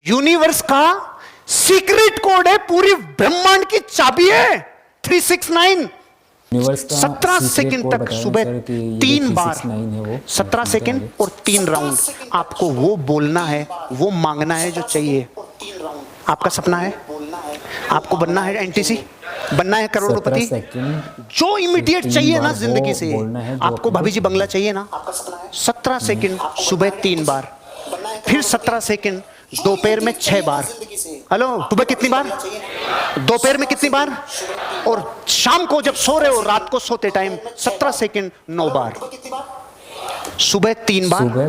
Universe का secret code है, पूरी ब्रह्मांड की चाबी है 369। यूनिवर्स का 17 सीक्रेट सेकंड कोड तक बताया सुबह सर कि ये 3 बार 369 है वो 17 सेकंड और 3 राउंड आपको वो बोलना है, वो मांगना है जो चाहिए। आपका सपना है, आपको बनना है एनटीसी, बनना है करोड़पति, 17 सेकंड जो इमीडिएट चाहिए ना जिंदगी से। बोलना है जो आपको भाभी जी बंगला चाहिए ना, 17 सेकंड सुबह 3 बार, फिर 17 सेकंड दोपहर में 6 बार। हेलो, सुबह कितनी बार, दोपहर में कितनी बार, और शाम को जब सो रहे हो, रात को सोते टाइम 17 सेकंड 9 बार। सुबह 3 बार, सुबह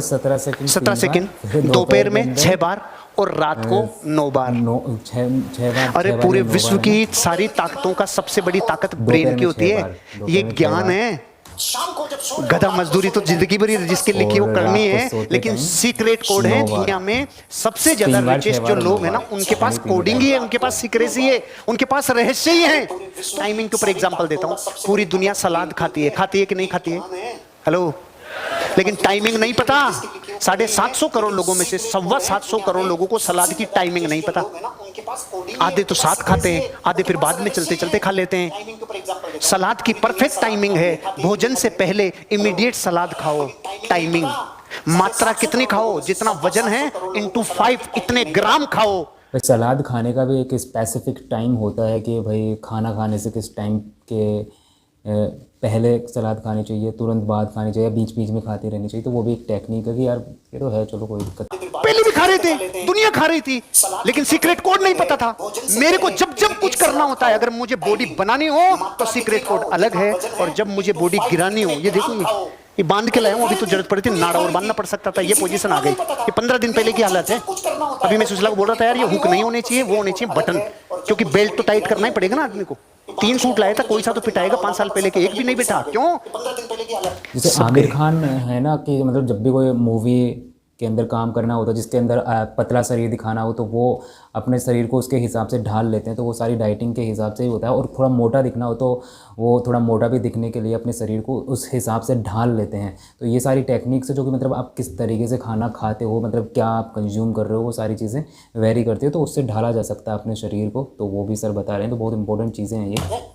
17 सेकंड दोपहर में 6 बार और रात को 9 बार। 6 बार। अरे पूरे विश्व की सारी ताकतों का सबसे बड़ी ताकत ब्रेन की होती है, ये ज्ञान है। गधा मजदूरी तो जिंदगी भरी जिसके लिखी वो करनी है, लेकिन सीक्रेट कोड है। दुनिया में सबसे ज्यादा रिचेस्ट जो लोग हैं ना, उनके पास कोडिंग ही है, उनके पास सीक्रेसी है, उनके पास रहस्य ही है। टाइमिंग के ऊपर एग्जांपल देता हूँ। पूरी दुनिया सलाद खाती है कि नहीं खाती है? हेलो, लेकिन टाइमिंग नहीं पता। 750 करोड़ लोगों में से 725 करोड़ लोगों को सलाद की टाइमिंग नहीं पता। आधे तो साथ खाते हैं, आधे फिर बाद में चलते चलते खा लेते हैं। सलाद की परफेक्ट टाइमिंग है, भोजन से पहले इमीडिएट सलाद खाओ। टाइमिंग, मात्रा कितनी खाओ, जितना वजन है इंटू 5 इतने ग्राम खाओ। सलाद खाने का भी एक स्पेसिफिक टाइम होता है कि भाई खाना खाने से किस टाइम के पहले सलाद खानी चाहिए, तुरंत बाद खानी चाहिए, बीच बीच में खाते रहनी चाहिए। तो वो भी एक टेक्निक है कि यार ये तो है, चलो कोई दिक्कत। पहले भी खा रहे थे, दुनिया खा रही थी, लेकिन सीक्रेट कोड नहीं पता था। मेरे को जब जब कुछ करना होता है, अगर मुझे बॉडी बनानी हो तो सीक्रेट कोड अलग है, और जब मुझे बॉडी गिरानी हो, ये देखो ये बांध के लाया हूं, अभी तो जरूरत पड़ी थी नाड़ा और बांधना पड़ सकता था, ये पोजीशन आ गई। ये 15 दिन पहले की हालत है। अभी मैं सुशीला को बोल रहा था यार ये हुक नहीं होने चाहिए, वो होने चाहिए बटन, क्योंकि बेल्ट तो टाइट करना ही पड़ेगा ना आदमी को। 3 सूट लाया था, कोई सा तो पिटाएगा। 5 साल पहले के एक भी नहीं बिठा, क्यों? जैसे आमिर खान है ना, कि मतलब जब भी कोई मूवी के अंदर काम करना होता है जिसके अंदर पतला शरीर दिखाना हो, तो वो अपने शरीर को उसके हिसाब से ढाल लेते हैं। तो वो सारी डाइटिंग के हिसाब से ही होता है। और थोड़ा मोटा दिखना हो तो वो थोड़ा मोटा भी दिखने के लिए अपने शरीर को उस हिसाब से ढाल लेते हैं। तो ये सारी टेक्निक्स है जो कि मतलब आप किस तरीके से खाना खाते हो, मतलब क्या आप कंज्यूम कर रहे हो, वो सारी चीज़ें वेरी करती है। तो उससे ढाला जा सकता है अपने शरीर को। तो वो भी सर बता रहे हैं, तो बहुत इंपॉर्टेंट चीज़ें हैं ये।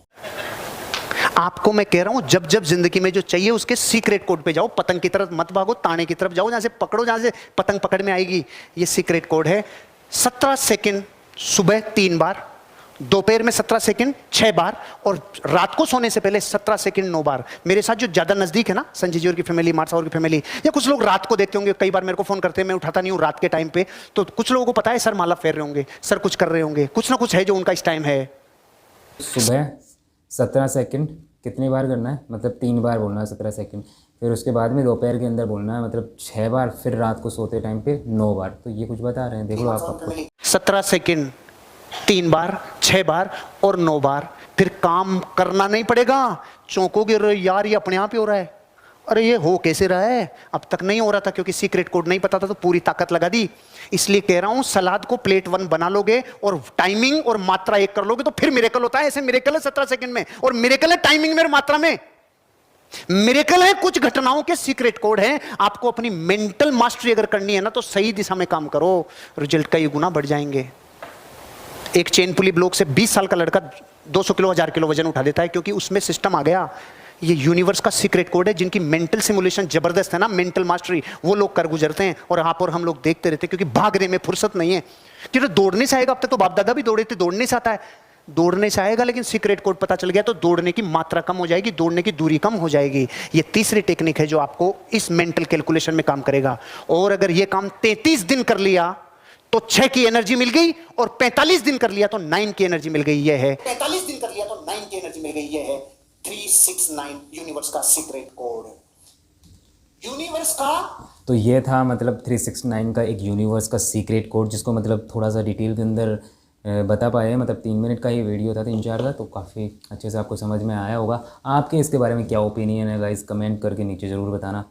आपको मैं कह रहा हूं, जब जब जिंदगी में जो चाहिए उसके सीक्रेट कोड पे जाओ। पतंग की तरफ मत भागो, ताने की तरफ जाओ, जहां से पकड़ो, जहां से पतंग पकड़ में आएगी। ये सीक्रेट कोड है। 17 सेकंड सुबह 3 बार, दोपहर में 17 सेकंड 6 बार, और रात को सोने से पहले 17 सेकंड 9 बार। मेरे साथ जो ज्यादा नजदीक है ना, संजय जी और की फैमिली, मारसा और की फैमिली, या कुछ लोग रात को देखते होंगे, कई बार मेरे को फोन करते हैं, मैं उठाता नहीं हूं रात के टाइम पे। तो कुछ लोगों को पता है सर माला फेर रहे होंगे, सर कुछ कर रहे होंगे, कुछ ना कुछ है जो उनका इस टाइम है। सुबह 17 सेकंड कितनी बार करना है, मतलब 3 बार बोलना है 17 सेकंड। फिर उसके बाद में दोपहर के अंदर बोलना है मतलब 6 बार, फिर रात को सोते टाइम पे 9 बार। तो ये कुछ बता रहे हैं, देख लो आप आपको। 17 सेकंड 3 बार, 6 बार और 9 बार। फिर काम करना नहीं पड़ेगा। चौंकोगे यार ये अपने आप ही हो रहा है, अरे ये हो कैसे रहा है? अब तक नहीं हो रहा था क्योंकि सीक्रेट कोड नहीं पता था, तो पूरी ताकत लगा दी। इसलिए कह रहा हूं, सलाद को प्लेट 1 बना लोगे और टाइमिंग और मात्रा 1 कर लोगे तो फिर मिरेकल होता है। ऐसे मिरेकल है 17 सेकंड में, और मिरेकल है टाइमिंग में और मात्रा में। मिरेकल है कुछ घटनाओं के सीक्रेट कोड है। आपको अपनी मेंटल मास्टरी अगर करनी है ना, तो सही दिशा में काम करो, रिजल्ट कई गुना बढ़ जाएंगे। एक चेन पुली ब्लॉक से 20 साल का लड़का 200 किलो 1000 किलो वजन उठा देता है, क्योंकि उसमें सिस्टम आ गया। ये यूनिवर्स का सीक्रेट कोड है। जिनकी मेंटल सिमुलेशन जबरदस्त है ना, मेंटल मास्टरी, वो लोग कर गुजरते हैं, और आप और हम लोग देखते रहते हैं, क्योंकि भागने में फुर्सत नहीं है। क्योंकि दौड़ने से आएगा, अब तक तो बाप दादा भी दौड़े थे, दौड़ने से आता है, दौड़ने से आएगा, लेकिन सीक्रेट कोड पता चल गया तो दौड़ने की मात्रा कम हो जाएगी, दौड़ने की दूरी कम हो जाएगी। ये तीसरी टेक्निक है जो आपको इस मेंटल कैलकुलेशन में काम करेगा। और अगर ये काम 33 दिन कर लिया तो 6 की एनर्जी मिल गई, और 45 दिन कर लिया तो 9 की एनर्जी मिल गई। ये है 45 दिन कर लिया तो 9 की एनर्जी मिल गई। ये है 369 यूनिवर्स का सीक्रेट कोड। यूनिवर्स का तो ये था मतलब 369 का एक यूनिवर्स का सीक्रेट कोड, जिसको मतलब थोड़ा सा डिटेल के अंदर बता पाए। मतलब 3 मिनट का ही वीडियो था, 3-4 का, तो काफ़ी अच्छे से आपको समझ में आया होगा। आपके इसके बारे में क्या ओपिनियन है गाइस, कमेंट करके नीचे ज़रूर बताना।